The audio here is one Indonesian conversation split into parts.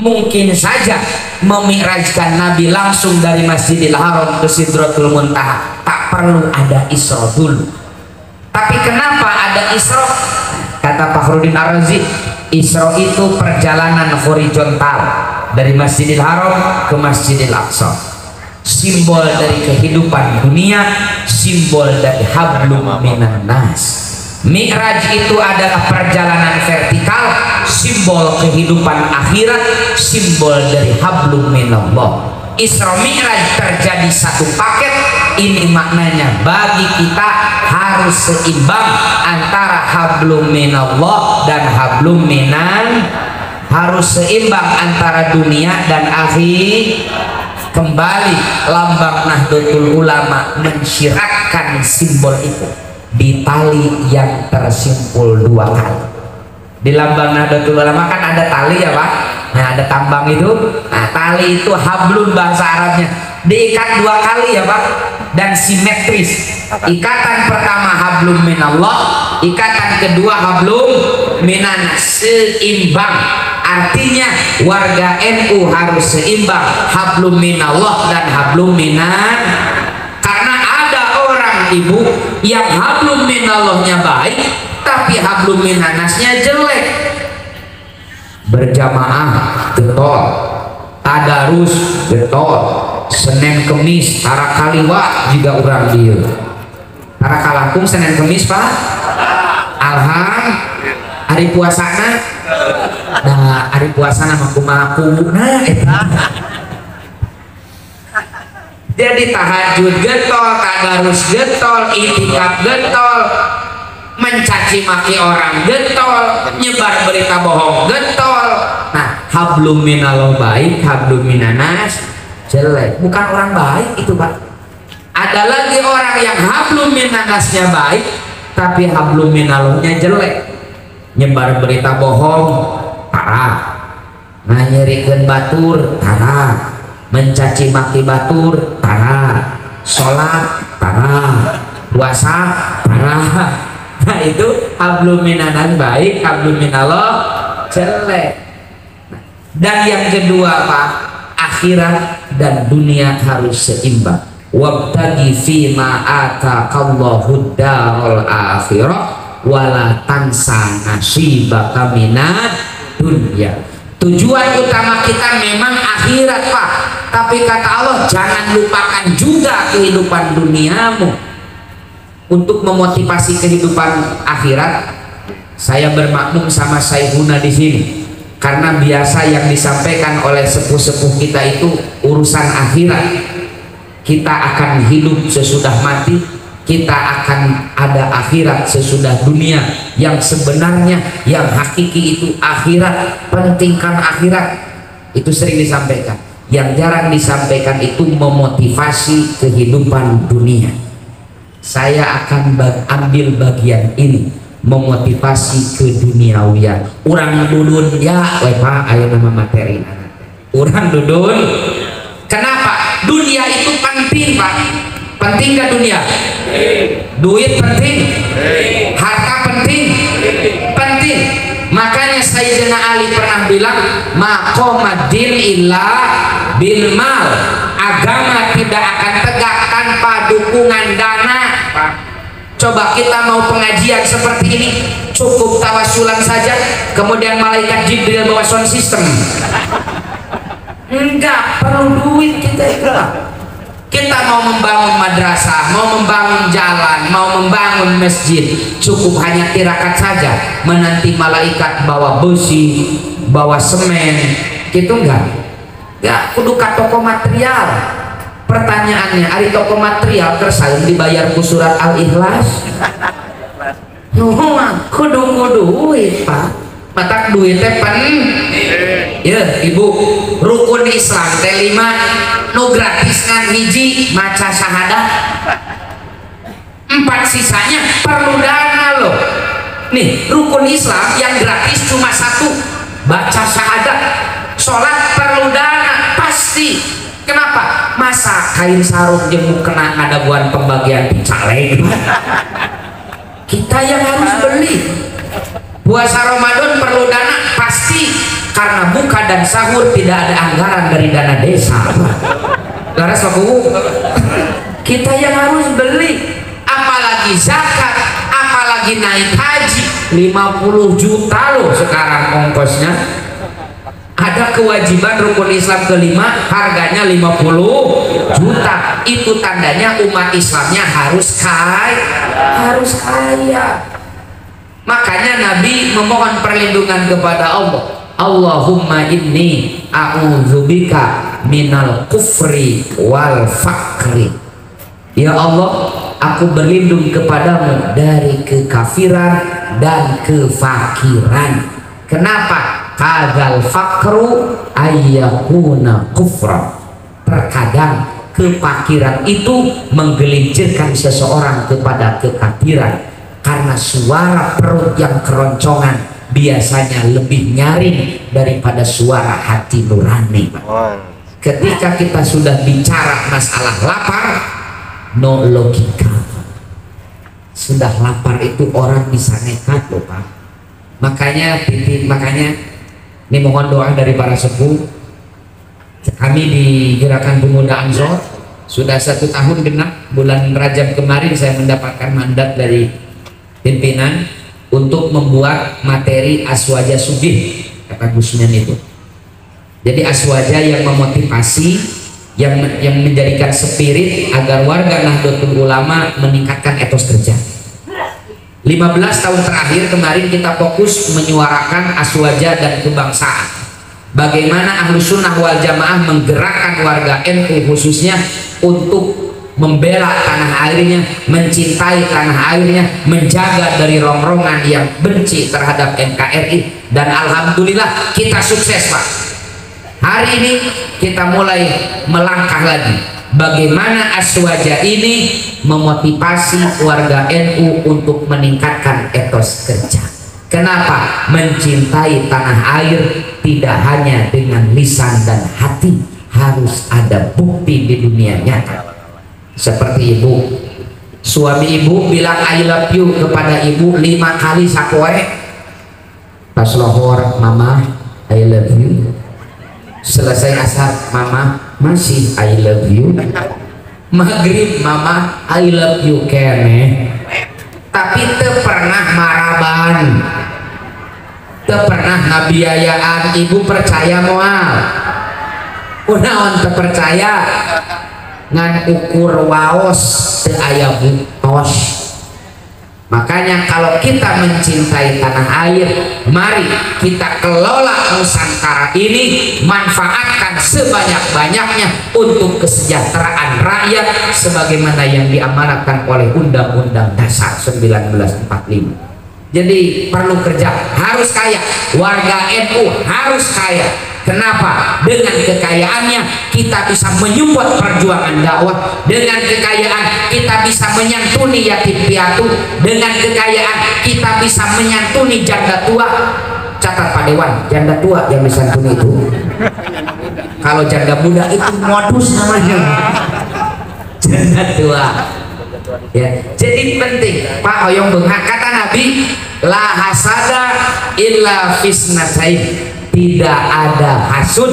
mungkin saja memi'rajkan Nabi langsung dari Masjidil Haram ke Sidratul Muntaha, tak perlu ada Isra dulu. Tapi kenapa ada Isra? Kata Fakhruddin Ar-Razi, Isra itu perjalanan horizontal dari Masjidil Haram ke Masjidil Aqsa, simbol dari kehidupan dunia, simbol dari hablum minan nas. Mi'raj itu adalah perjalanan vertikal, simbol kehidupan akhirat, simbol dari hablum minallah. Isra Mi'raj terjadi satu paket. Ini maknanya bagi kita harus seimbang antara hablum minallah dan hablum minan, harus seimbang antara dunia dan akhir. Kembali lambang Nahdlatul Ulama mensyiratkan simbol itu di tali yang tersimpul dua kali. Di lambang Nahdlatul Ulama kan ada tali ya Pak, nah ada tambang itu, nah tali itu hablun bahasa Arabnya, diikat dua kali ya Pak, dan simetris. Ikatan pertama hablum minallah, ikatan kedua hablum minan, seimbang. Artinya warga NU harus seimbang hablum minallah dan hablum minan. Karena ada orang ibu yang hablum minallahnya baik tapi hablum minanasnya jelek. Berjamaah getol, tadarus getol, Senin Kemis tara kaliwa juga orang dia. Tara kalangkung Senin Kemis Pak. Alham hari puasana. Nah hari puasana maku-maku. Nah jadi tahajud getol, tadarus getol, itikaf getol, mencaci maki orang getol, nyebar berita bohong getol. Nah hablum minallah baik, hablum minanas jelek. Bukan orang baik itu Pak. Ada lagi orang yang hablum minanasnya baik tapi hablum minallahnya jelek, nyebar berita bohong parah, nganyerikeun batur parah, mencaci maki batur parah, sholat parah, puasa parah. Nah itu hablum minanas baik, hablum minallah jelek. Dan yang kedua Pak, akhirat dan dunia harus seimbang. Wabtagi fima ataqallahu darul akhirah wala tansa nasibaka minad dunya. Tujuan utama kita memang akhirat Pak, tapi kata Allah jangan lupakan juga kehidupan duniamu. Untuk memotivasi kehidupan akhirat, saya bermakmum sama Sayyiduna di sini karena biasa yang disampaikan oleh sepuh-sepuh kita itu urusan akhirat. Kita akan hidup sesudah mati, kita akan ada akhirat sesudah dunia. Yang sebenarnya yang hakiki itu akhirat, pentingkan akhirat. Itu sering disampaikan. Yang jarang disampaikan itu memotivasi kehidupan dunia. Saya akan ambil bagian ini, memotivasi keduniawian. Urang dudun ya Pak, aya nama materi urang dudun. Kenapa? Dunia itu penting Pak. Penting gak dunia? Duit penting? Harta penting? Penting. Makanya Sayyidina Ali pernah bilang maqamadin illa bil mal. Agama tidak akan tegak tanpa dukungan dana Pak. Coba kita mau pengajian seperti ini, cukup tawasulan saja, kemudian malaikat Jibril bawa sound system. Enggak perlu duit kita itu. Kita mau membangun madrasah, mau membangun jalan, mau membangun masjid, cukup hanya tirakat saja, menanti malaikat bawa besi, bawa semen, gitu enggak? Enggak, kudu ka toko material. Pertanyaannya, ari toko material tersaing dibayar ku surat Al-Ikhlas? Kudu duit Pak. Matak duit teh ya Ibu, rukun Islam teh 5 nu gratis kan hiji maca syahadat, 4 sisanya perlu dana loh. Nih rukun Islam yang gratis cuma 1, baca syahadat. Sholat perlu dana pasti. Kenapa? Masa kain sarung jemuk kena ngadaguan pembagian picaleg? Kita yang harus beli. Puasa Ramadan perlu dana pasti. karena buka dan sahur tidak ada anggaran dari dana desa. Laras aku kita yang harus beli, apalagi zakat, apalagi naik haji 50 juta loh sekarang ongkosnya. Ada kewajiban rukun Islam kelima harganya 50 juta. Itu tandanya umat Islamnya harus kaya. Makanya Nabi memohon perlindungan kepada Allah. Allahumma inni a'udzubika minal kufri wal fakri. Ya Allah, aku berlindung kepadamu dari kekafiran dan kefakiran. Kenapa? Kadal fakru ayyakuna kufra. Terkadang kefakiran itu menggelincirkan seseorang kepada kekafiran, karena suara perut yang keroncongan biasanya lebih nyaring daripada suara hati nurani. Ketika kita sudah bicara masalah lapar, no logika. Sudah lapar itu orang bisa nekat loh Pak. Makanya ini mohon doa dari para sepuh. Kami di Gerakan Pemuda Ansor sudah 1 tahun genap. Bulan Rajab kemarin saya mendapatkan mandat dari pimpinan untuk membuat materi aswaja sugih, kata Gusman itu. Jadi aswaja yang memotivasi, yang menjadikan spirit agar warga Nahdlatul Ulama meningkatkan etos kerja. 15 tahun terakhir kemarin kita fokus menyuarakan aswaja dan kebangsaan. Bagaimana Ahlus Sunnah wal Jamaah menggerakkan warga NU khususnya untuk membela tanah airnya, mencintai tanah airnya, menjaga dari rongrongan yang benci terhadap NKRI. Dan alhamdulillah kita sukses Pak. Hari ini kita mulai melangkah lagi. Bagaimana aswaja ini memotivasi warga NU untuk meningkatkan etos kerja. Kenapa? Mencintai tanah air tidak hanya dengan lisan dan hati, harus ada bukti di dunia nyata. Seperti ibu, suami ibu bilang I love you kepada ibu 5 kali sakoe. Pas lohor, mama I love you. Selesai asar, mama masih I love you. Maghrib, mama I love you kene. Tapi teu pernah maraban, teu pernah ngabiayaan. Ibu percaya moal kunaon teu percaya ngan ukur waos teu aya buktos. Makanya kalau kita mencintai tanah air, mari kita kelola Nusantara ini, manfaatkan sebanyak-banyaknya untuk kesejahteraan rakyat sebagaimana yang diamanatkan oleh Undang-Undang Dasar 1945. Jadi perlu kerja, harus kaya, warga NU harus kaya. Kenapa? Dengan kekayaannya kita bisa menyupport perjuangan dakwah. Dengan kekayaan kita bisa menyantuni yatim piatu. Dengan kekayaan kita bisa menyantuni janda tua. Catat Pak Dewan, janda tua yang disantuni itu. Kalau janda muda itu modus namanya. Janda tua. Ya, jadi penting Pak Hoyong Benghar, kata Nabi, la hasada illa fisnatain. Tidak ada hasud.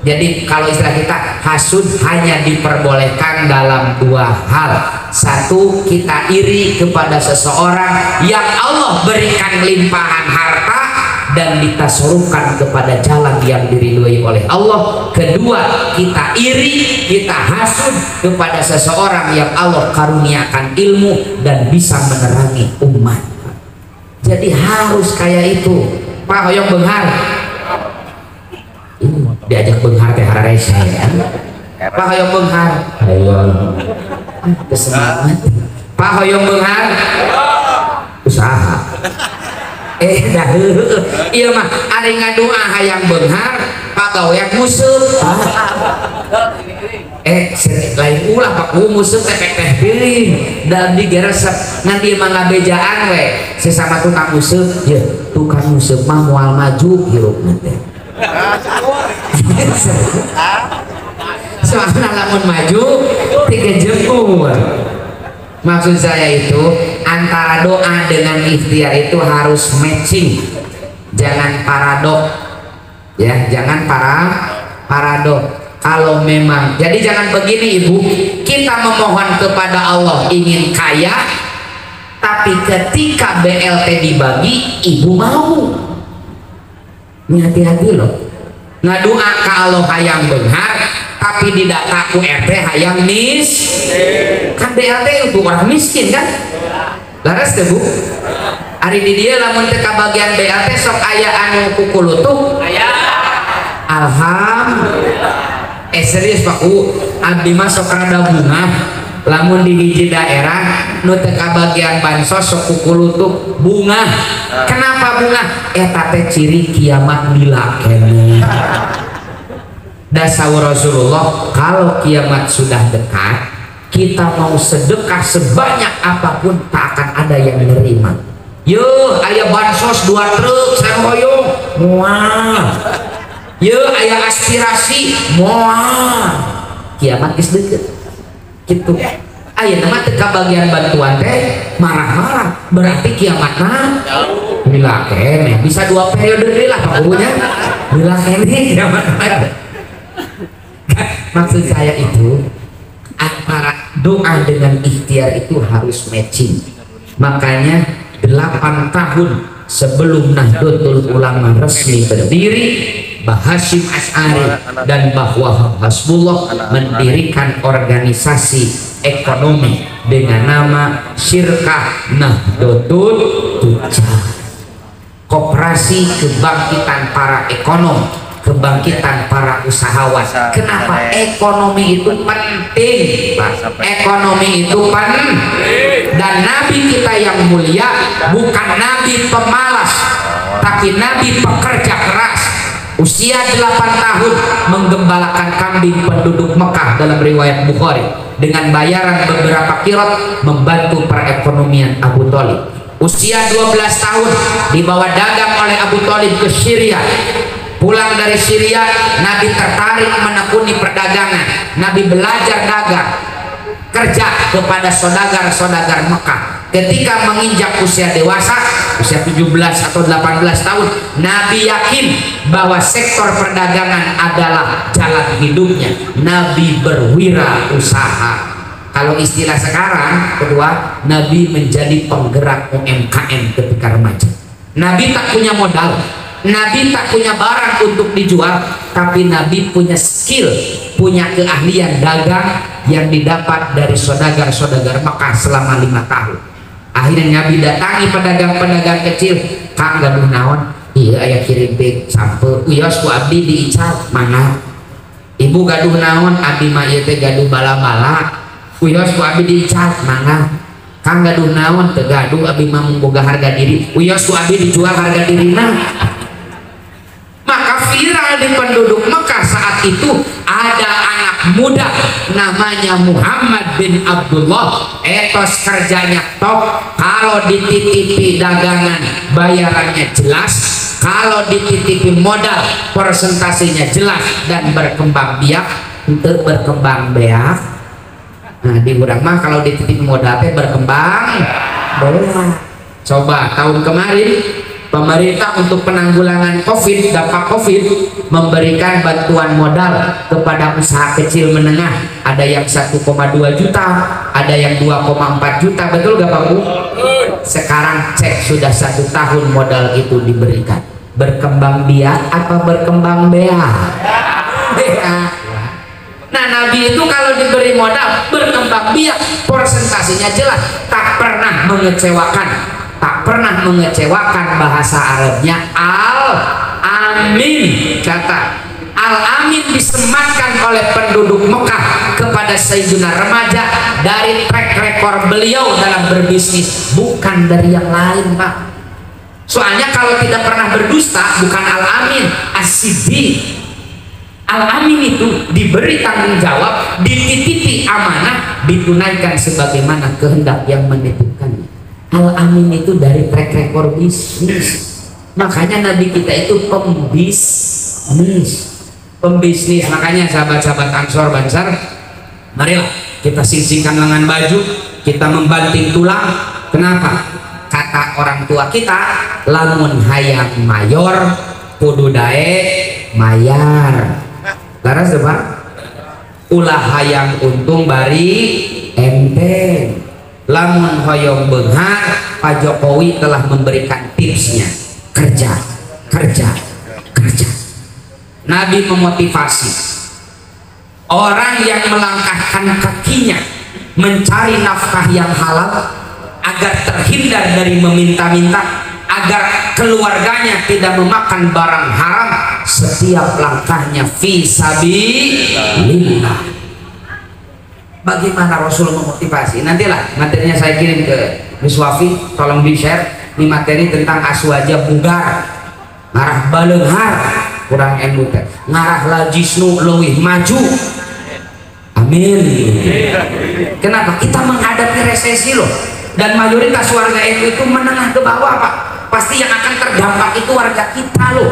Jadi kalau istilah kita, hasud hanya diperbolehkan dalam 2 hal. Satu, kita iri kepada seseorang yang Allah berikan limpahan harta dan ditasarufkan kepada jalan yang diridhoi oleh Allah. Kedua, kita iri, kita hasud kepada seseorang yang Allah karuniakan ilmu dan bisa menerangi umat. Jadi harus kayak itu Pak Hoyong Benghar. Diajak Benghar teh hararese ya. Pak Hoyong Benghar, ayo kesemangat. Pak Hoyong Benghar usaha. Dah iya mah ari ngadoa hayang Benghar pagawean musuh. Lain ulah Pak musuh tepek teh pilih dan digeresep ngan ieu mah ngabejaan we sesama tukang musuh. Ya tukang musuh mah moal maju hirupna teh. Soalnya lamun maju 3 jemput. Maksud saya itu antara doa dengan ikhtiar itu harus matching, jangan paradok. ya, jangan parado. Kalau memang, jadi jangan begini ibu, kita memohon kepada Allah ingin kaya, tapi ketika BLT dibagi ibu mau. Ini hati-hati loh, ngadoa ke Allah hayang benar, tapi di data ku RT hayang kan BLT untuk orang miskin kan, laras deh bu. Hari di dia lamun teka bagian BLT sok aya anu kukulutuh, alhamdulillah. Serius Pak U, abdi masuk rada bunga lamun di hiji daerah nu teka bagian bansos sok kukulutuh bunga. Kenapa bunga? Eta teh ciri kiamat lila kene. Dasar Rasulullah, kalau kiamat sudah dekat, kita mau sedekah sebanyak apapun tak akan ada yang menerima. Yo, aya bansos 2 truk sahoyong, mual. Yo, aya aspirasi, mual. Kiamat geus deukeut. Kitu. Aya nama teu kabagian bantuan teh marah-marah, berarti kiamatna lila keneh. Bisa 2 periode deui lah Pak Gurunya. Lila keneh kiamat. Maksud saya itu antara doa dengan ikhtiar itu harus matching. Makanya 8 tahun sebelum Nahdlatul Ulama resmi berdiri, Mbah Hasyim Asy'ari dan Mbah Wahab Hasbullah mendirikan organisasi ekonomi dengan nama Syirkah Nahdlatul Tujjar, Koperasi Kebangkitan Para Ekonom, kebangkitan para usahawan. Kenapa ekonomi itu penting, Pak? Ekonomi itu penting. Dan Nabi kita yang mulia bukan Nabi pemalas, tapi Nabi pekerja keras. Usia 8 tahun menggembalakan kambing penduduk Mekah dalam riwayat Bukhari dengan bayaran beberapa kirot, membantu perekonomian Abu Thalib. Usia 12 tahun dibawa dagang oleh Abu Thalib ke Syria. Pulang dari Syria, Nabi tertarik menekuni perdagangan. Nabi belajar dagang, kerja kepada saudagar-saudagar Mekah. Ketika menginjak usia dewasa, usia 17 atau 18 tahun, Nabi yakin bahwa sektor perdagangan adalah jalan hidupnya. Nabi berwirausaha. Kalau istilah sekarang, kedua, Nabi menjadi penggerak UMKM ketika remaja. Nabi tak punya modal, Nabi tak punya barang untuk dijual, tapi Nabi punya skill, punya keahlian dagang yang didapat dari saudagar-saudagar Mekah selama 5 tahun. Akhirnya Nabi datangi pedagang-pedagang kecil, Kang gaduh naon? Iya aya kirim pik sampel, uyos ku abdi diical, mana? Ibu gaduh naon? Abdi mah ieu teh gaduh bala-bala, uyos ku abdi diical, mana? Kang gaduh naon? Teu gaduh, abdi mah boga harga diri, uyos ku abdi dijual harga dirina. Maka viral di penduduk Mekah saat itu ada anak muda namanya Muhammad bin Abdullah, etos kerjanya top, kalau dititipi dagangan bayarannya jelas, kalau dititipi modal persentasenya jelas dan berkembang biak. Untuk berkembang biak, nah di urang mah kalau dititipi modal teh berkembang biak. Coba tahun kemarin pemerintah untuk penanggulangan COVID, dampak COVID, memberikan bantuan modal kepada usaha kecil menengah. Ada yang 1,2 juta, ada yang 2,4 juta, betul gak Pak Bu? Sekarang cek sudah 1 tahun modal itu diberikan. Berkembang biak apa berkembang beak? Nah Nabi itu kalau diberi modal berkembang biak, persentasenya jelas, tak pernah mengecewakan. Tak pernah mengecewakan. Bahasa Arabnya Al-Amin. Kata Al-Amin disematkan oleh penduduk Mekah kepada Sayyidina remaja dari track record beliau dalam berbisnis, bukan dari yang lain Pak. Soalnya kalau tidak pernah berdusta bukan Al-Amin, As-Siddiq. Al-Amin itu diberi tanggung jawab, dititipi amanah, ditunaikan sebagaimana kehendak yang menitipkannya. Al-Amin itu dari track record bisnis. Makanya Nabi kita itu pembisnis. Makanya sahabat-sahabat Ansor Bansar, marilah kita singsingkan lengan baju, kita membanting tulang. Kenapa? Kata orang tua kita, lamun hayang mayor kudu daek mayar laras apa ulah hayang untung bari enteng lamun hoyong beunghar Pak Jokowi telah memberikan tipsnya kerja kerja kerja. Nabi memotivasi orang yang melangkahkan kakinya mencari nafkah yang halal agar terhindar dari meminta-minta, agar keluarganya tidak memakan barang haram, setiap langkahnya fi sabilillah. Bagaimana Rasul memotivasi? Nantilah materinya saya kirim ke Gus Wafi, tolong di share. Ini materi tentang aswaja bugar, ngarah baleunghar kurang enu teh, ngarah lajisnu leuwih maju. Amin. Kenapa? Kita menghadapi resesi loh, dan mayoritas warga itu menengah ke bawah Pak. Pasti yang akan terdampak itu warga kita loh.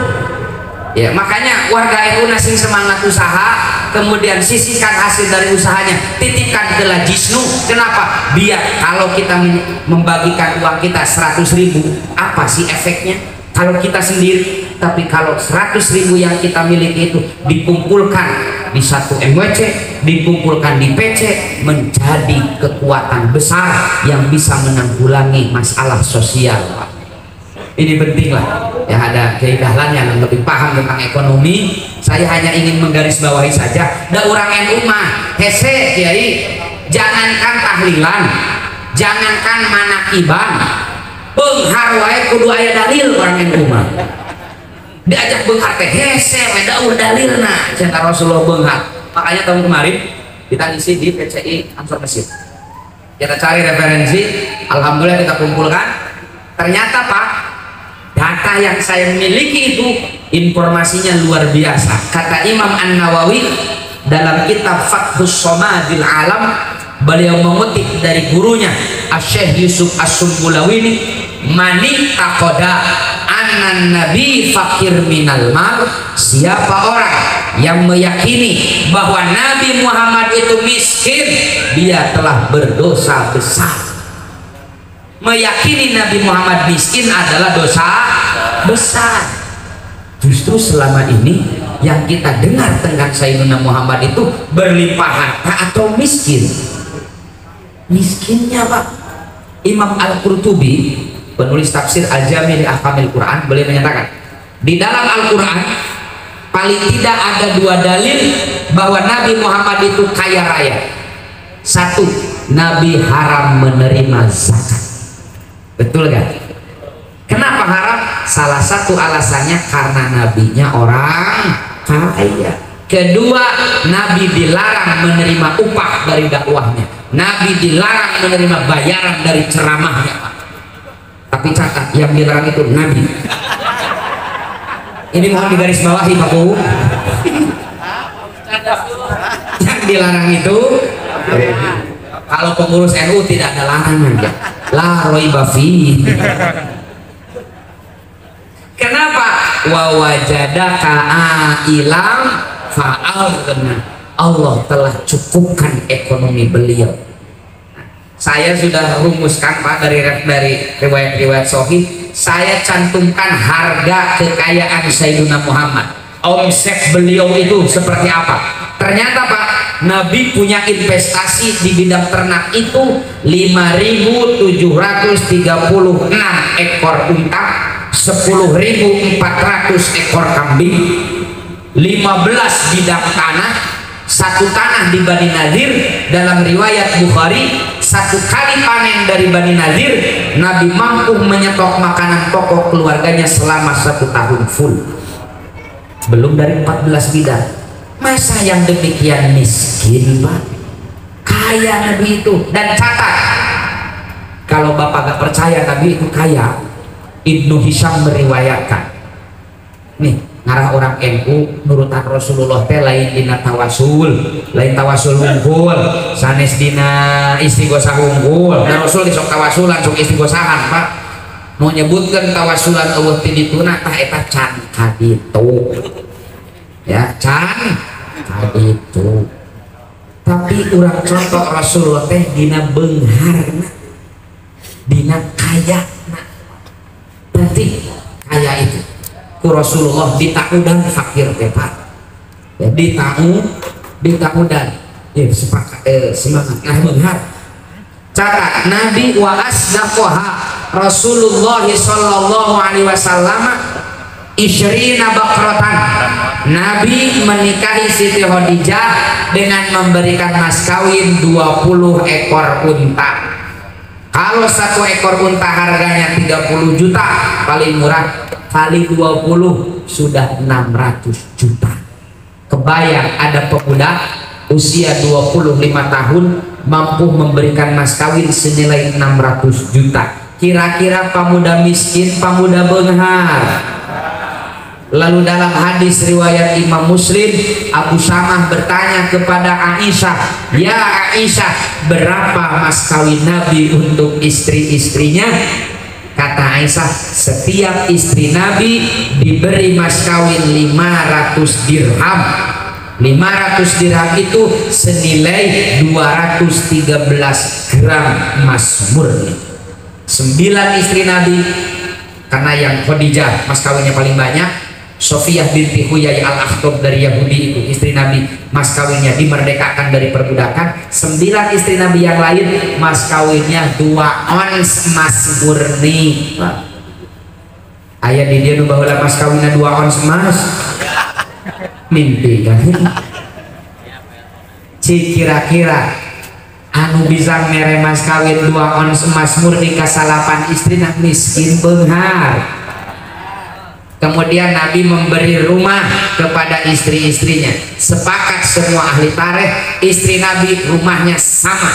Ya, makanya warga NU nasi semangat usaha, kemudian sisihkan hasil dari usahanya, titipkan ke Lajisnu. Kenapa? Biar kalau kita membagikan uang kita 100.000, apa sih efeknya kalau kita sendiri? Tapi kalau 100.000 yang kita miliki itu dikumpulkan di satu MWC, dikumpulkan di PC, menjadi kekuatan besar yang bisa menanggulangi masalah sosial. Ini penting lah ya, ada Kiai Dahlan yang lebih paham tentang ekonomi. Saya hanya ingin menggarisbawahi saja, da urang NU mah hese Kiai, jangankan tahlilan, jangankan manakiban, beunghar wae kudu aya dalil urang NU mah. Diajak beunghar teh hese we daur dalilna cenah Rasulullah beunghar. Makanya tahun kemarin kita ngisi di PCI Ansor Mesir, kita cari referensi, alhamdulillah kita kumpulkan. Ternyata Pak, data yang saya miliki itu informasinya luar biasa. Kata Imam An-Nawawi dalam kitab Fathus Somadil Alam, beliau mengutip dari gurunya Asy-Syaikh Yusuf As-Sumbulawini, mani takoda anan nabi fakir minal mal, siapa orang yang meyakini bahwa Nabi Muhammad itu miskin, dia telah berdosa besar. Meyakini Nabi Muhammad miskin adalah dosa besar. Justru selama ini yang kita dengar tentang Sayyidina Muhammad itu berlimpah harta atau miskin? Miskinnya Pak. Imam Al-Qurtubi, penulis tafsir Al-Jami' li Ahkamil Quran, beliau menyatakan di dalam Al-Quran paling tidak ada dua dalil bahwa Nabi Muhammad itu kaya raya. Satu, Nabi haram menerima zakat. Betul gak? Kenapa haram? Salah satu alasannya karena nabinya orang kaya. Kedua, Nabi dilarang menerima upah dari dakwahnya. Nabi dilarang menerima bayaran dari ceramahnya. Tapi catat, yang dilarang itu Nabi. Ini mohon digarisbawahi Pak Bu. Yang dilarang itu, kalau pengurus NU tidak ada larangan ya. La raiba fi. Kenapa? Wa wajadaka ailam fa'aghna. Allah telah cukupkan ekonomi beliau. Saya sudah rumuskan Pak dari riwayat-riwayat sahih. Saya cantumkan harga kekayaan Sayyidina Muhammad. Omset beliau itu seperti apa? Ternyata Pak, Nabi punya investasi di bidang ternak itu 5.736 ekor unta, 10.400 ekor kambing, 15 bidang tanah, satu tanah di Bani Nadir. Dalam riwayat Bukhari, satu kali panen dari Bani Nadir, Nabi mampu menyetok makanan pokok keluarganya selama 1 tahun full. Belum dari 14 bidang. Masa yang demikian miskin Pak? Kaya Nabi itu. Dan catat, kalau Bapak gak percaya Nabi itu kaya, Ibnu Hisham meriwayatkan nih, ngarah orang NU nurutan Rasulullah teh lain dina tawasul, lain tawasul unggul, sanes dina istighosah unggul. Dan Rasul disok tawasul langsung istighosahan Pak. Mau nyebutkan tawasulan Allah tidituna tah eta can kaditu. Ya can kaditu. Tapi urang contoh Rasulullah teh dina beungharna, dina kayana. Berarti kaya itu ku Rasulullah di taudan fakir tepat ya, di taudan ya sepakat semangat nah benar catat Nabi wa asdaqoha Rasulullah sallallahu alaihi wasallam isyrina bakratan Nabi menikahi Siti Khadijah dengan memberikan mas kawin 20 ekor unta. Kalau satu ekor unta harganya 30 juta paling murah kali 20 sudah 600 juta. Kebayang ada pemuda usia 25 tahun mampu memberikan mas kawin senilai 600 juta. Kira-kira pemuda miskin, pemuda benghar. Lalu dalam hadis riwayat Imam Muslim, Abu Samah bertanya kepada Aisyah, ya Aisyah, berapa mas kawin Nabi untuk istri-istrinya? Kata Aisyah, setiap istri Nabi diberi mas kawin 500 dirham. 500 dirham itu senilai 213 gram emas murni. 9 istri Nabi, karena yang Khadijah mas kawinnya paling banyak. Sofiyah binti Huyai al-Akhtab dari Yahudi itu istri Nabi, mas kawinnya dimerdekakan dari perbudakan. 9 istri Nabi yang lain mas kawinnya 2 ons emas murni. Ayah di dia bahwa mas kawinnya 2 ons emas mimpi kan kira-kira anu bisa mere mas kawin 2 ons emas murni kasalapan istri nak miskin benghar. Kemudian Nabi memberi rumah kepada istri-istrinya. Sepakat semua ahli tarikh, istri Nabi rumahnya sama.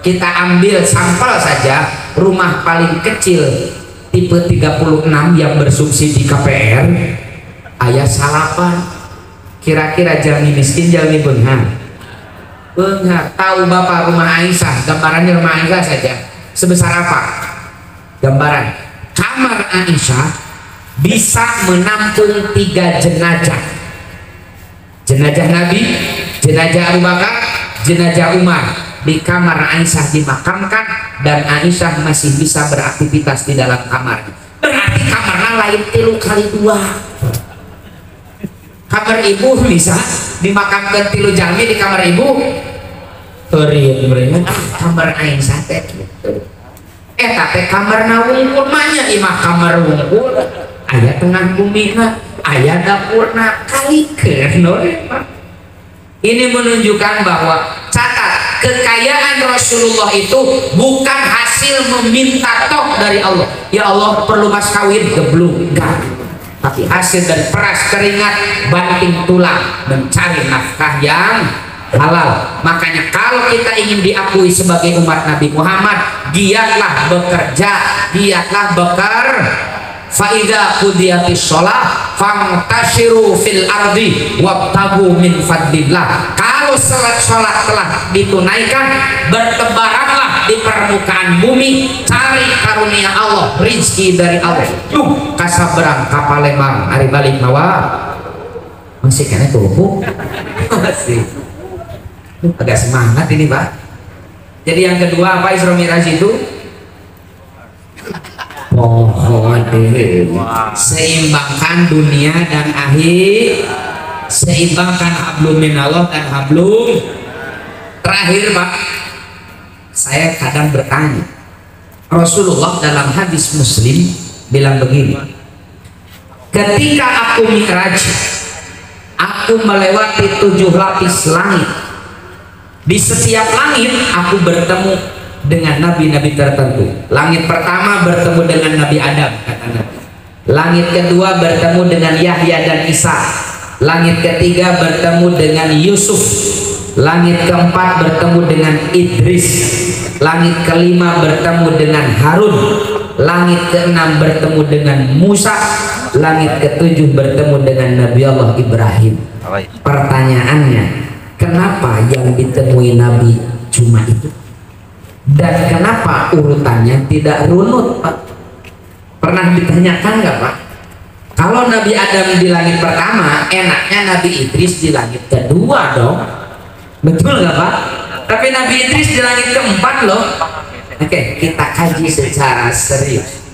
Kita ambil sampel saja, rumah paling kecil tipe 36 yang bersubsidi KPR, ayah salapan. Kira-kira jami miskin, jami benghar. Benghar. Tahu bapak rumah Aisyah, gambarannya rumah Aisyah saja. Sebesar apa? Gambaran. Kamar Aisyah bisa menampung 3 jenazah. Jenazah Nabi, jenazah Abu Bakar, jenazah Umar di kamar Aisyah dimakamkan, dan Aisyah masih bisa beraktivitas di dalam kamar. Berarti kamarnya lain 3 kali 2. Kamar ibu bisa dimakamkan 3 jami di kamar ibu. Kamar Aisyah teh tapi kamar wungkul manya imah kamar wungkul. Ayah tengah bumi na, ayah dapur na kali ini menunjukkan bahwa catat kekayaan Rasulullah itu bukan hasil meminta toh dari Allah. Ya Allah perlu mas kawin geblung, enggak. Tapi hasil dari peras keringat banting tulang mencari nafkah yang halal. Makanya kalau kita ingin diakui sebagai umat Nabi Muhammad, giatlah bekerja, giatlah Fa'idha qudiyatis sholah fangtashiru fil ardi wabtagu min fadlillah. Kalau sholat telah ditunaikan, bertebaranlah di permukaan bumi, cari karunia Allah, rizki dari Allah. Kasabrang kapal Lembang hari balik mawa masih kena tuh masih agak semangat ini Pak. Jadi yang kedua apa Isra Mi'raj itu? Seimbangkan dunia dan akhir, seimbangkan hablum minallah dan hablum. Terakhir Pak, saya kadang bertanya, Rasulullah dalam hadis Muslim bilang begini, ketika aku mi'raj, aku melewati 7 lapis langit. Di setiap langit aku bertemu dengan nabi-nabi tertentu. Langit pertama bertemu dengan Nabi Adam, kata Nabi. Langit kedua bertemu dengan Yahya dan Isa. Langit ketiga bertemu dengan Yusuf. Langit keempat bertemu dengan Idris. Langit kelima bertemu dengan Harun. Langit keenam bertemu dengan Musa. Langit ketujuh bertemu dengan Nabi Allah Ibrahim. Pertanyaannya, kenapa yang ditemui Nabi cuma itu? Dan kenapa urutannya tidak runut Pak? Pernah ditanyakan nggak Pak? Kalau Nabi Adam di langit pertama, enaknya Nabi Idris di langit kedua dong. Betul nggak Pak? Tapi Nabi Idris di langit keempat loh. Oke, kita kaji secara serius.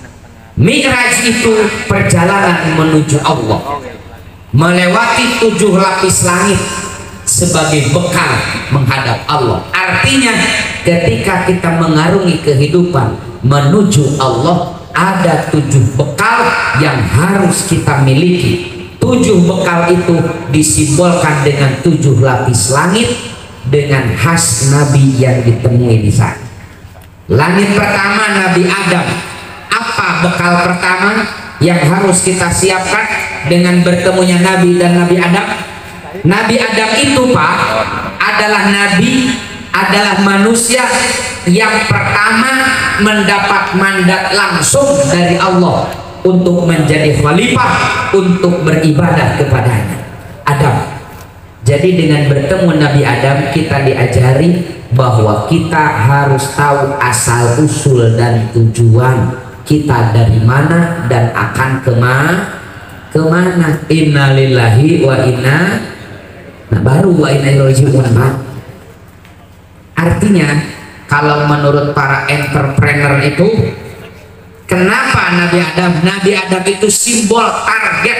Mi'raj itu perjalanan menuju Allah, melewati 7 lapis langit sebagai bekal menghadap Allah. Artinya ketika kita mengarungi kehidupan menuju Allah, ada 7 bekal yang harus kita miliki. 7 bekal itu disimbolkan dengan 7 lapis langit dengan khas Nabi yang ditemui di sana. Langit pertama Nabi Adam. Apa bekal pertama yang harus kita siapkan dengan bertemunya Nabi dan Nabi Adam? Nabi Adam itu Pak adalah Nabi, adalah manusia yang pertama mendapat mandat langsung dari Allah untuk menjadi khalifah, untuk beribadah kepadanya. Adam. Jadi dengan bertemu Nabi Adam kita diajari bahwa kita harus tahu asal usul dan tujuan kita dari mana dan akan kemana. Inna lillahi wa inna, nah baru wa inna ilaihi raji'un. Artinya kalau menurut para entrepreneur itu, kenapa Nabi Adam itu simbol target.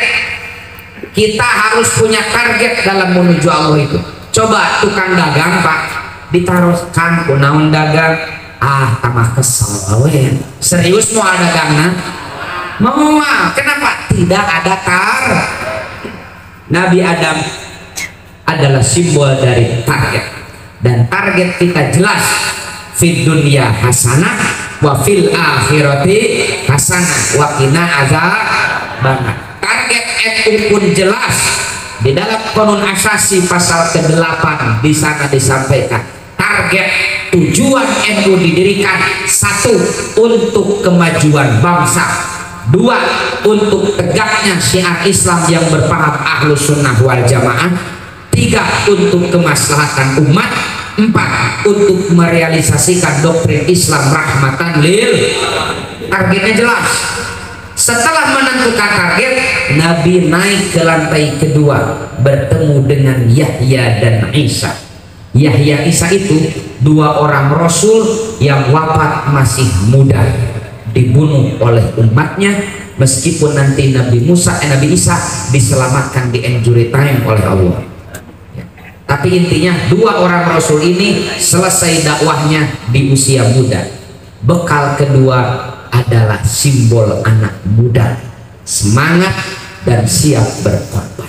Kita harus punya target dalam menuju Allah itu. Coba tukang dagang Pak, ditaruh kan kunaon dagang, tambah kesel awe. Serius mau ada dagangan? Mau kenapa? Tidak ada Nabi Adam adalah simbol dari target, dan target kita jelas, fid dunya hasanah wa fil akhirati hasanah wa qina adzabannar. Target NU pun jelas di dalam Qanun Asasi pasal ke-8 di sana disampaikan. Target tujuan NU didirikan, 1 untuk kemajuan bangsa, 2 untuk tegaknya syiar Islam yang berpaham Ahlus Sunnah wal Jamaah, 3 untuk kemaslahatan umat, 4 untuk merealisasikan doktrin Islam rahmatan lil. Targetnya jelas. Setelah menentukan target, Nabi naik ke lantai kedua bertemu dengan Yahya dan Isa. Yahya Isa itu 2 orang Rasul yang wafat masih muda, dibunuh oleh umatnya, meskipun nanti Nabi Isa diselamatkan di injury time oleh Allah. Tapi intinya 2 orang Rasul ini selesai dakwahnya di usia muda. Bekal kedua adalah simbol anak muda, semangat dan siap berkorban.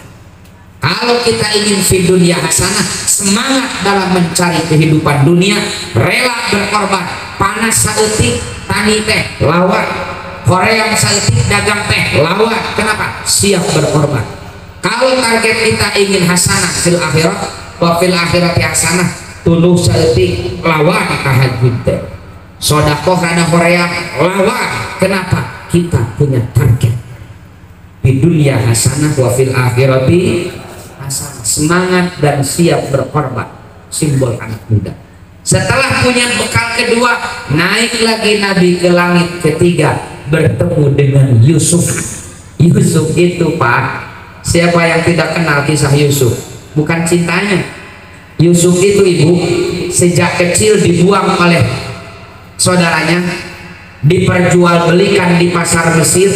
Kalau kita ingin fi dunya hasanah, semangat dalam mencari kehidupan dunia, rela berkorban. Panas saeutik tani teh lawan, Korea saeutik dagang teh lawan. Kenapa? Siap berkorban. Kalau target kita ingin hasanah fil akhirat wa fil akhirati hasanah, tuluh saeutik lawan tahajud teh, sodakoh rada Korea lawan. Kenapa? Kita punya target di dunia hasanah wa fil akhirati hasanah, semangat dan siap berkorban, simbol anak muda. Setelah punya bekal kedua, naik lagi Nabi ke langit ketiga bertemu dengan Yusuf. Yusuf itu Pak, siapa yang tidak kenal kisah Yusuf? Bukan cintanya. Yusuf itu Ibu sejak kecil dibuang oleh saudaranya, diperjualbelikan di pasar Mesir,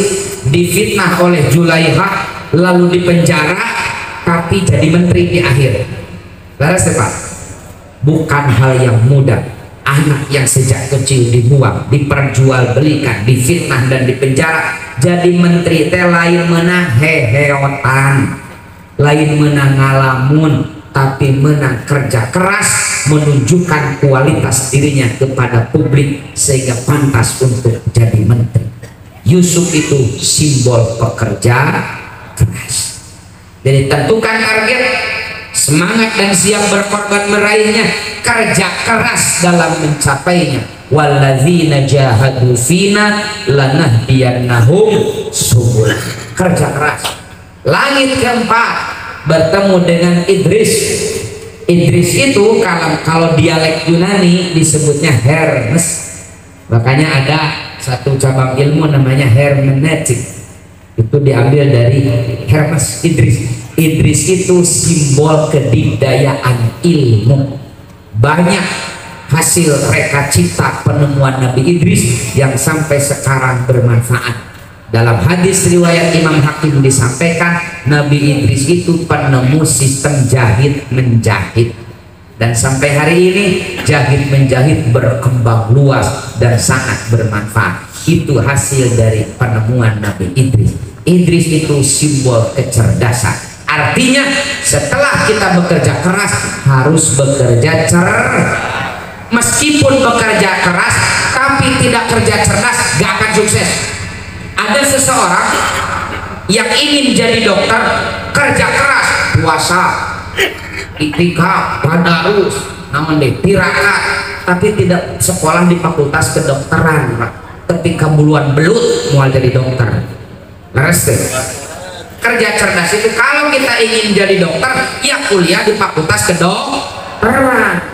difitnah oleh Julaiha, lalu dipenjara, tapi jadi menteri di akhir. Laras Pak, bukan hal yang mudah. Anak yang sejak kecil dibuang, diperjualbelikan, difitnah dan dipenjara, jadi menteri teh lain menang heheotan, lain menang ngalamun, tapi menang kerja keras, menunjukkan kualitas dirinya kepada publik sehingga pantas untuk jadi menteri. Yusuf itu simbol pekerja keras. Jadi tentukan target, semangat dan siap berkorban meraihnya, kerja keras dalam mencapainya. Walladzina jahadu fina lanahdiyannahum subulana. Kerja keras. Langit keempat bertemu dengan Idris. Idris itu kalau dialek Yunani disebutnya Hermes. Makanya ada satu cabang ilmu namanya hermeneutik, itu diambil dari Hermes. Idris itu simbol kedikdayaan ilmu. Banyak hasil reka cipta penemuan Nabi Idris yang sampai sekarang bermanfaat. Dalam hadis riwayat Imam Hakim disampaikan, Nabi Idris itu penemu sistem jahit menjahit, dan sampai hari ini jahit menjahit berkembang luas dan sangat bermanfaat. Itu hasil dari penemuan Nabi Idris. Idris itu simbol kecerdasan. Artinya setelah kita bekerja keras harus bekerja cerdas. Meskipun bekerja keras tapi tidak kerja cerdas, gak akan sukses. Ada seseorang yang ingin jadi dokter, kerja keras, puasa, iktikaf, tadarus, namun deh tirakat, tapi tidak sekolah di fakultas kedokteran, Pak. Ketika buluan belut mau jadi dokter. Leres deh. Kerja cerdas itu kalau kita ingin jadi dokter, ya kuliah di fakultas kedokteran.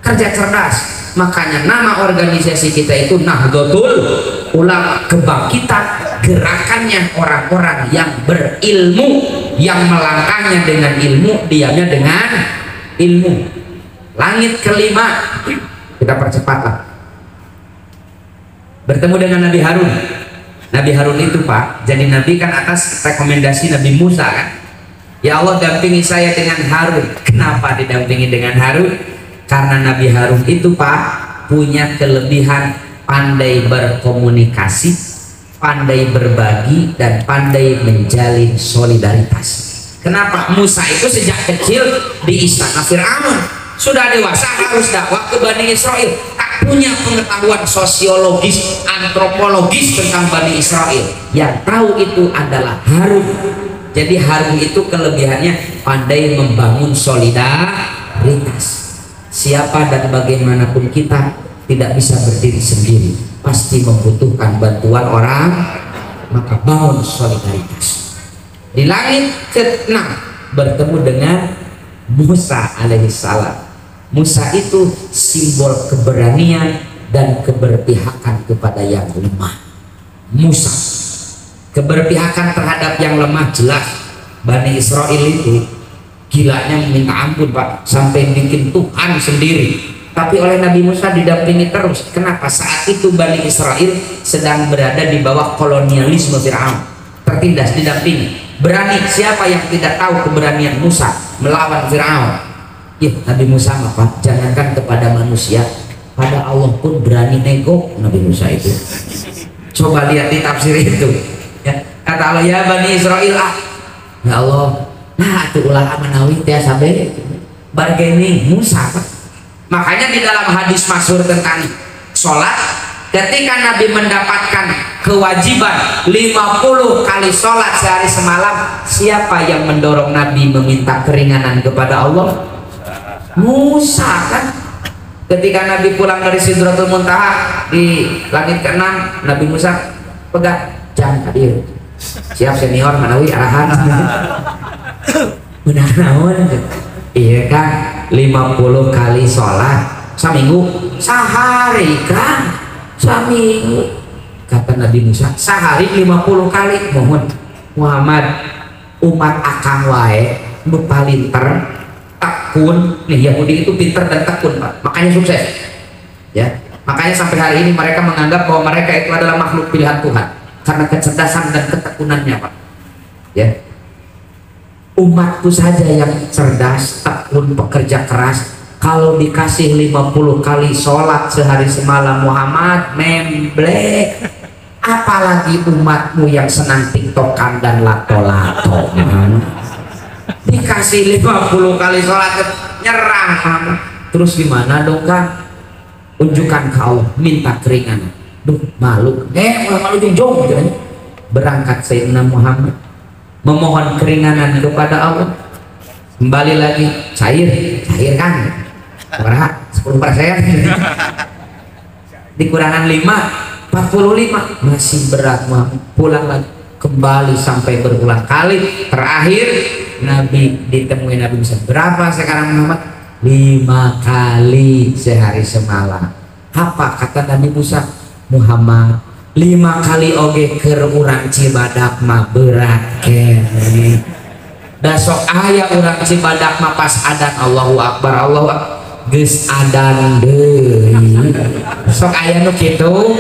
Kerja cerdas. Makanya nama organisasi kita itu Nahdlatul Ulama, kebangkitan gerakannya orang-orang yang berilmu, yang melangkahnya dengan ilmu, diamnya dengan ilmu. Langit kelima, kita percepatlah. Bertemu dengan Nabi Harun. Nabi Harun itu, Pak, jadi Nabi kan atas rekomendasi Nabi Musa kan. Ya Allah, dampingi saya dengan Harun. Kenapa didampingi dengan Harun? Karena Nabi Harun itu, Pak, punya kelebihan pandai berkomunikasi, pandai berbagi, dan pandai menjalin solidaritas. Kenapa? Musa itu sejak kecil di istana Fir'aun, sudah dewasa harus dakwah ke Bani Israel, tak punya pengetahuan sosiologis, antropologis tentang Bani Israel. Yang tahu itu adalah Harun. Jadi Harun itu kelebihannya pandai membangun solidaritas. Siapa dan bagaimanapun kita tidak bisa berdiri sendiri, pasti membutuhkan bantuan orang, maka bangun solidaritas. Di langit ke-6 bertemu dengan Musa alaihissalam. Musa itu simbol keberanian dan keberpihakan kepada yang lemah. Musa keberpihakan terhadap yang lemah jelas. Bani Israel itu gilanya minta ampun, Pak, sampai bikin Tuhan sendiri. Tapi oleh Nabi Musa didampingi terus. Kenapa? Saat itu Bani Israel sedang berada di bawah kolonialisme Fir'aun, tertindas, didampingi. Berani. Siapa yang tidak tahu keberanian Musa melawan Fir'aun? Ya, Nabi Musa, Pak, jangankan kepada manusia, pada Allah pun berani nego Nabi Musa itu. Coba lihat di tafsir itu ya. Kata Allah, ya Bani Israel, ya Allah, nah itu ulah amanawi teh sabe bargaining Musa, Pak. Makanya di dalam hadis masyhur tentang sholat, ketika Nabi mendapatkan kewajiban 50 kali sholat sehari semalam, siapa yang mendorong Nabi meminta keringanan kepada Allah? Musa kan. Ketika Nabi pulang dari Sidratul Muntaha di langit ke-6, Nabi Musa pegang jam tadi, siap senior manawi arahan. Benar naon? Iya kan, 50 kali sholat saminggu, sehari kan, saminggu. Kata Nabi Musa, sehari 50 kali. Mohon Muhammad, umat akang wae bepalinter tekun nih. Yahudi itu pinter dan tekun, Pak, makanya sukses ya. Makanya sampai hari ini mereka menganggap bahwa mereka itu adalah makhluk pilihan Tuhan karena kecerdasan dan ketekunannya, Pak ya. Umatku saja yang cerdas, tekun, pekerja keras, kalau dikasih 50 kali sholat sehari semalam, Muhammad memblek. Apalagi umatmu yang senang tiktokan dan lato-lato, dikasih 50 kali sholat nyerah. Terus gimana dong, Kang? Unjukkan ke Allah, minta keringanan. Duh, malu malu jong gitu. Berangkat Sayyidina Muhammad memohon keringanan kepada Allah. Kembali lagi cair kan berapa? 10%. Dikurangan 5, 45, masih berat, pulang lagi, kembali sampai berulang kali. Terakhir Nabi ditemui Nabi Musa, berapa sekarang Muhammad? 5 kali sehari semalam. Apa kata Nabi Musa? Muhammad, 5 kali oge keur urang Cibadak mah berat kene. Da sok aya urang Cibadak mah pas adan Allahu Akbar, Allahu Akbar geus adan deui. Sok aya nu kitu.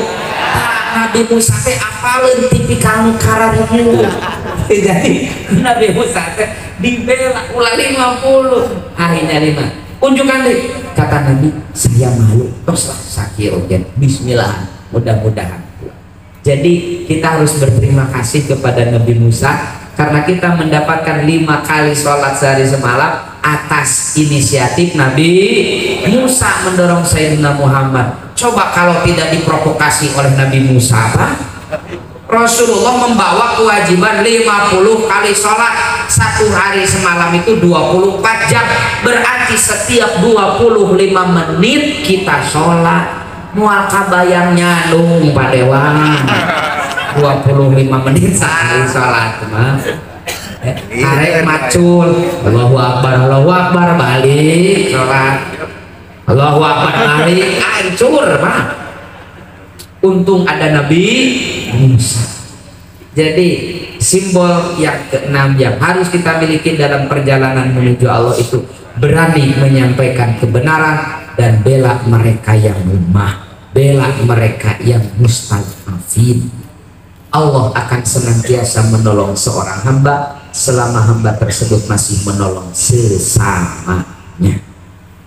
Nabi Musa teh apaleun tipikal nu kararieu. Jadi Nabi Musa teh dibela ulah 50. Akhirnya 5. Unjukkan deh. Kata Nabi, saya malu. Teruslah sakit ogen. Bismillah. Mudah-mudahan. Jadi kita harus berterima kasih kepada Nabi Musa karena kita mendapatkan 5 kali sholat sehari semalam atas inisiatif Nabi Musa mendorong Sayyidina Muhammad. Coba kalau tidak diprovokasi oleh Nabi Musa, apa? Rasulullah membawa kewajiban 50 kali sholat satu hari semalam itu 24 jam, berarti setiap 25 menit kita sholat. Mual kabayang nyandung Pak Dewa 25 menit sehari sholat mah arek macul Allahu Akbar balik sholat Allahu Akbar balik hancur mah. Untung ada Nabi Musa. Jadi simbol yang keenam yang harus kita miliki dalam perjalanan menuju Allah itu berani menyampaikan kebenaran dan bela mereka yang lemah, bela mereka yang mustadafin. Allah akan senantiasa menolong seorang hamba selama hamba tersebut masih menolong sesamanya.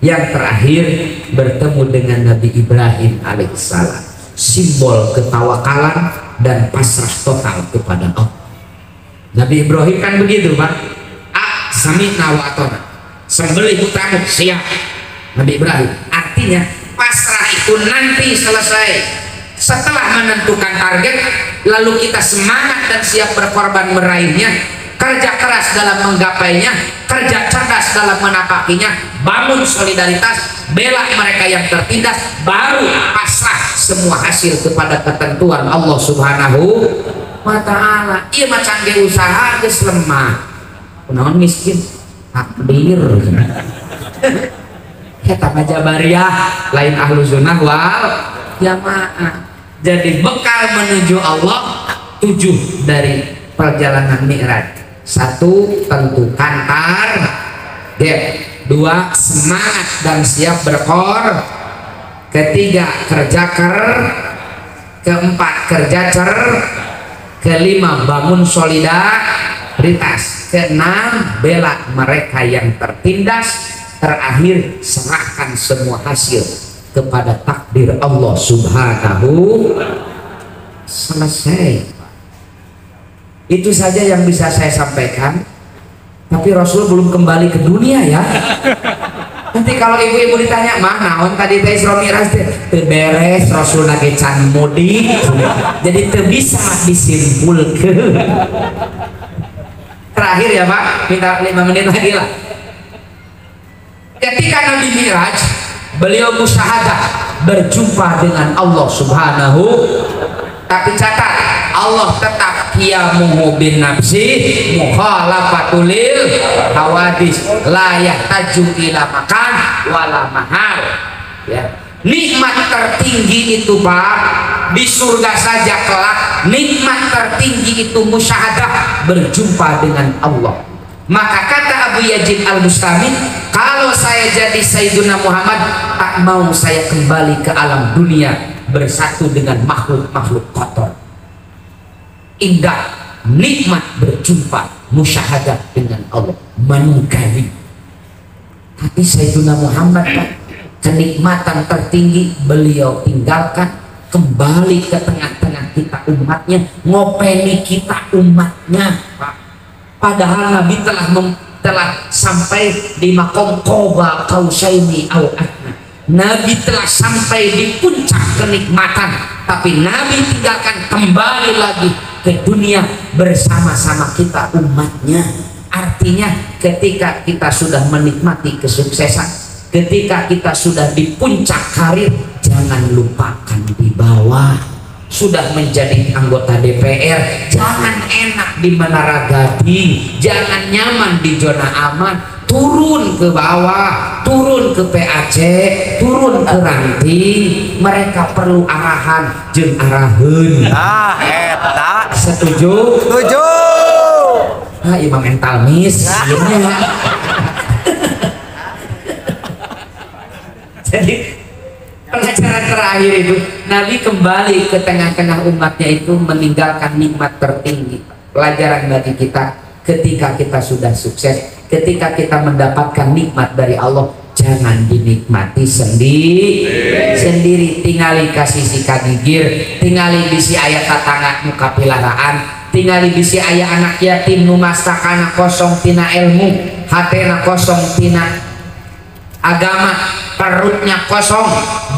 Yang terakhir, bertemu dengan Nabi Ibrahim alaihissalam, simbol ketawakalan dan pasrah total kepada Allah. Nabi Ibrahim kan begitu, Pak. Sami'na wa ata'na, sembelih putramu siap. Nabi Ibrahim artinya pasrah itu nanti selesai setelah menentukan target, lalu kita semangat dan siap berkorban meraihnya, kerja keras dalam menggapainya, kerja cerdas dalam menapakinya, bangun solidaritas, bela mereka yang tertindas, baru pasrah semua hasil kepada ketentuan Allah Subhanahu wa Ta'ala. Iya macam ge usaha geus lemah, kunaon miskin takdir. Kita Jabariyah lain ahlu sunnah wal jamaah. Jadi bekal menuju Allah 7 dari perjalanan Mi'raj. 1. Tentukan target. 2. Semangat dan siap berkor. 3. Kerja ker. 4. Kerja cer. 5. Bangun solidaritas. 6. Bela mereka yang tertindas. Terakhir, serahkan semua hasil kepada takdir Allah Subhanahu. Selesai. Itu saja yang bisa saya sampaikan. Tapi Rasul belum kembali ke dunia ya. Nanti kalau ibu-ibu ditanya, "Mah, naon tadi teh Isra Mi'raj teh?" Teu beres, Rasul lagi can mudik. Jadi teu bisa disimpulkeun. Terakhir ya, Pak, minta 5 menit lagi lah. Ketika Nabi Mi'raj, beliau musyahadah berjumpa dengan Allah Subhanahu. Tapi catat, Allah tetap qiyamuhu bin nafsi mukhalafatulil hawadis la yahtaju ila makan wala mahar. Ya. Nikmat tertinggi itu, Pak, di surga saja kelak. Nikmat tertinggi itu musyahadah berjumpa dengan Allah. Maka kata Abu Yazid Al-Bustami, kalau saya jadi Sayyidina Muhammad, tak mau saya kembali ke alam dunia bersatu dengan makhluk-makhluk kotor. Indah, nikmat berjumpa, musyahadah dengan Allah, manunggali. Tapi Sayyidina Muhammad, Pak, kenikmatan tertinggi beliau tinggalkan, kembali ke tengah-tengah kita umatnya, ngopeni kita umatnya, Pak. Padahal Nabi telah sampai di makom qoba qausaini au adna. Nabi telah sampai di puncak kenikmatan, tapi Nabi tinggalkan kembali lagi ke dunia bersama-sama kita umatnya. Artinya ketika kita sudah menikmati kesuksesan, ketika kita sudah di puncak karir, jangan lupakan di bawah. Sudah menjadi anggota DPR, jangan enak di Menara Gading, jangan nyaman di zona aman, turun ke bawah, turun ke PAC, turun ke ranting. Mereka perlu arahan, jeung araheun. Eta setuju? setuju. Nah, imam mental miss ya. Jadi pengacara terakhir itu Nabi kembali ke tengah-tengah umatnya itu meninggalkan nikmat tertinggi. Pelajaran bagi kita, ketika kita sudah sukses, ketika kita mendapatkan nikmat dari Allah, jangan dinikmati sendiri. Tingali kasih si kagigir, tingali bisi ayat tatangga muka pilaraan, tingali bisi ayat anak yatim nu mastakana kosong tina ilmu, hatena kosong tina agama, perutnya kosong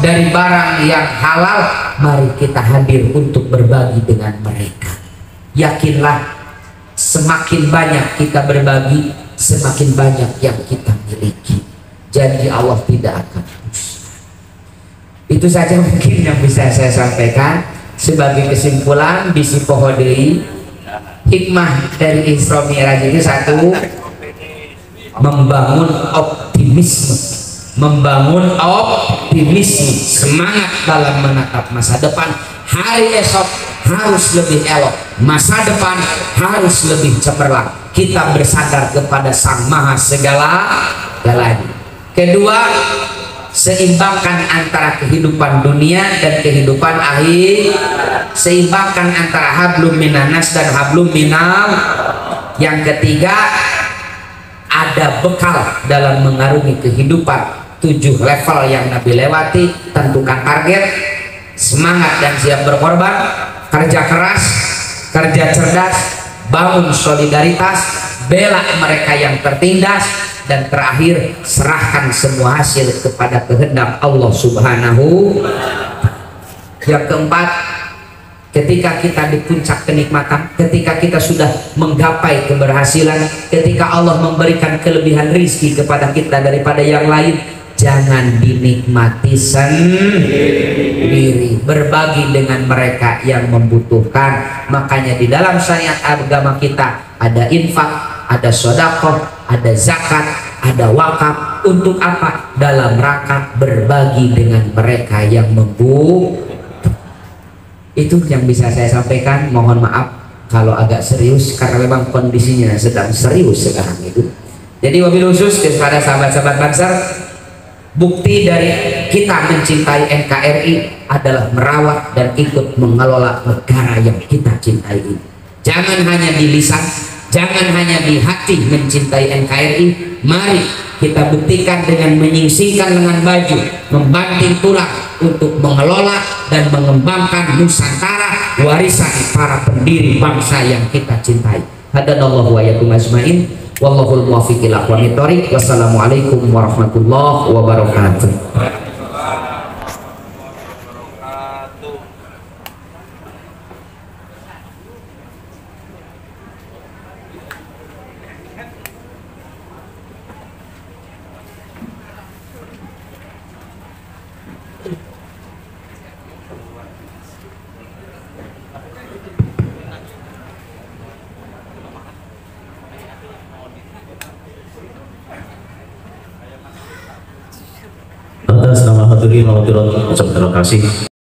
dari barang yang halal. Mari kita hadir untuk berbagi dengan mereka. Yakinlah, semakin banyak kita berbagi, semakin banyak yang kita miliki. Janji Allah tidak akan dusta. Itu saja mungkin yang bisa saya sampaikan. Sebagai kesimpulan, bisi pohodei hikmah dari Isra Mi'raj itu satu, membangun optimisme, semangat dalam menatap masa depan. Hari esok harus lebih elok, masa depan harus lebih cemerlang. Kita bersandar kepada Sang Maha segala-galanya. Kedua, seimbangkan antara kehidupan dunia dan kehidupan akhir. Seimbangkan antara hablum minanas dan hablum minal. Yang ketiga, ada bekal dalam mengarungi kehidupan. 7 level yang Nabi lewati. Tentukan target, semangat dan siap berkorban, kerja keras, kerja cerdas, bangun solidaritas, bela mereka yang tertindas, dan terakhir serahkan semua hasil kepada kehendak Allah Subhanahu. Yang keempat, ketika kita di puncak kenikmatan, ketika kita sudah menggapai keberhasilan, ketika Allah memberikan kelebihan rizki kepada kita daripada yang lain, jangan dinikmati sendiri, berbagi dengan mereka yang membutuhkan. Makanya di dalam syariat agama kita ada infak, ada sedekah, ada zakat, ada wakaf. Untuk apa? Dalam rangka berbagi dengan mereka yang membutuhkan. Itu yang bisa saya sampaikan. Mohon maaf kalau agak serius karena memang kondisinya sedang serius sekarang itu. Jadi wabil khusus kepada sahabat-sahabat Banser, bukti dari kita mencintai NKRI adalah merawat dan ikut mengelola negara yang kita cintai ini. Jangan hanya di lisan, jangan hanya di hati mencintai NKRI. Mari kita buktikan dengan menyingsingkan lengan baju, membanting tulang untuk mengelola dan mengembangkan Nusantara, warisan para pendiri bangsa yang kita cintai. Hadanallahu wa iyyakum ajmain. Wallahul muwaffiq ila aqwamit thoriq. Wassalamualaikum warahmatullahi wabarakatuh. Atas nama hadirin wa hadirat, terima kasih.